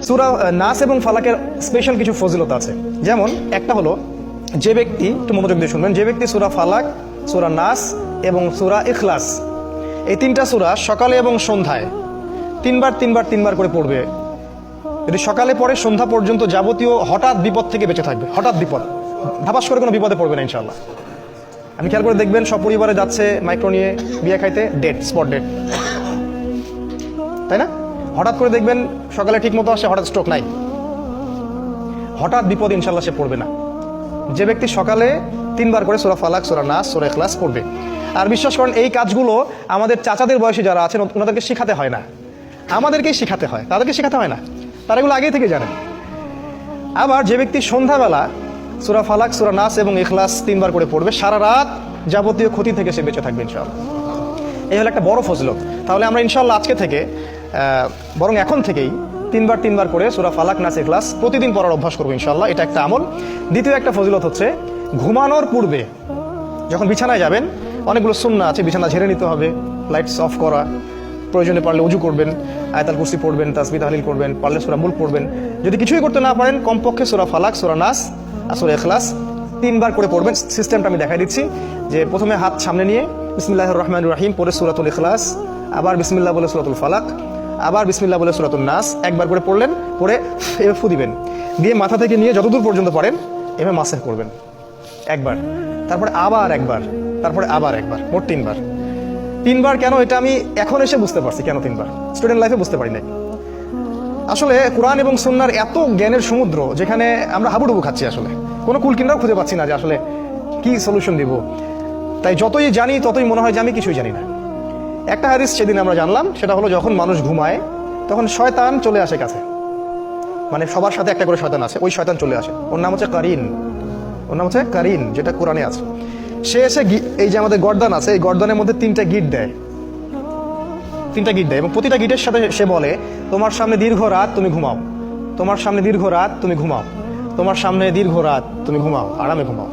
সূরা নাস এবং ফালাকের স্পেশাল কিছু ফজিলত আছে। যেমন একটা হলো, যে ব্যক্তি, একটু মনোযোগ দিয়ে শুনবেন, যে ব্যক্তি সূরা ফালাক, সূরা নাস এবং সূরা ইখলাস এই তিনটা সূরা সকালে এবং সন্ধ্যায় তিনবার করে পড়বে, যদি সকালে পড়ে সন্ধ্যা পর্যন্ত যাবতীয় হঠাৎ বিপদ থেকে বেঁচে থাকবে। হঠাৎ বিপদ, ধাপাস করে কোনো বিপদে পড়বে না ইনশাআল্লাহ। আপনি খেয়াল করে দেখবেন, সব পরিবারে যাচ্ছে মাইক্রো নিয়ে বিয়ে খাইতে, ডেট, স্পট ডেট, তাই না? হঠাৎ করে দেখবেন সকালে ঠিক মতো আসে, হঠাৎ স্ট্রোক নাই। হঠাৎ বিপদ ইনশাআল্লাহ সে পড়বে না, যে ব্যক্তি সকালে তিনবার করে সূরা ফালাক, সূরা নাস, সূরা ইখলাস পড়বে। আর বিশ্বাস করেন, এই কাজগুলো আমাদের চাচাদের বয়সী যারা আছেন ওনাদেরকে শেখাতে হয় না, আমাদেরকেই শেখাতে হয়, তাদেরকে শেখাতে হয় না, তারা এগুলো আগেই থেকে জানেন। আবার যে ব্যক্তি সন্ধ্যাবেলা সূরা ফালাক, সূরা নাস এবং ইখলাস তিনবার করে পড়বে, সারা রাত যাবতীয় ক্ষতি থেকে সে বেঁচে থাকবে ইনশাআল্লাহ। এই হলো একটা বড় ফজিলত। তাহলে আমরা ইনশাআল্লাহ আজকে থেকে, বরং এখন থেকেই তিনবার করে সূরা ফালাক, নাস, ইখলাস প্রতিদিন পড়ার অভ্যাস করবো ইনশাআল্লাহ। এটা একটা আমল। দ্বিতীয় একটা ফজিলত হচ্ছে, ঘুমানোর পূর্বে যখন বিছানায় যাবেন, অনেকগুলো সুন্নাহ আছে, বিছানা ঝেড়ে নিতে হবে, লাইটস অফ করা, প্রয়োজনে পারলে উজু করবেন, আয়াতুল কুরসি পড়বেন, তাসবিহ তাহলিল করবেন, পারলে সূরা মুলক পড়বেন। যদি কিছুই করতে না পারেন, কমপক্ষে সূরা ফালাক, সূরা নাস আর সূরা ইখলাস তিনবার করে পড়বেন। সিস্টেমটা আমি দেখাই দিচ্ছি, যে প্রথমে হাত সামনে নিয়ে বিসমিল্লাহির রহমানির রহিম পড়ে সূরাতুল ইখলাস, আবার বিসমিল্লাহ বলে সূরাতুল ফালাক, আবার বিসমিল্লাহ বলে সূরাতুন নাস একবার করে পড়লেন, পড়ে এভাবে ফু দিবেন, দিয়ে মাথা থেকে নিয়ে যতদূর পর্যন্ত পারেন এভাবে মাসেহ করবেন একবার, তারপরে আবার একবার, তারপরে আবার একবার, মোট তিনবার। কেন এটা আমি এখন এসে বুঝতে পারছি, কেন তিনবার, স্টুডেন্ট লাইফে বুঝতে পারি নাই। আসলে কোরআন এবং সুন্নাহর এত জ্ঞানের সমুদ্র, যেখানে আমরা হাবুডুবু খাচ্ছি, আসলে কোনো কুলকিনারাও খুঁজে পাচ্ছি না যে আসলে কি সলিউশন দিব। তাই যতই জানি ততই মনে হয় যে আমি কিছুই জানি না। একটা হাদিস সেদিন আমরা জানলাম, সেটা হলো যখন মানুষ ঘুমায় তখন শয়তান চলে আসে কাছে, মানে সবার সাথে একটা করে শয়তান আছে, ওই শয়তান চলে আসে, ওর নাম হচ্ছে কারিন, যেটা কোরআনে আছে। সে এসে এই যে আমাদের গর্দান আছে, এই গর্দানের মধ্যে তিনটা গিট দেয়, এবং প্রতিটা গিটের সাথে সে বলে, তোমার সামনে দীর্ঘ রাত, তুমি ঘুমাও, তোমার সামনে দীর্ঘ রাত, তুমি ঘুমাও, তোমার সামনে দীর্ঘ রাত, তুমি ঘুমাও, আরামে ঘুমাও।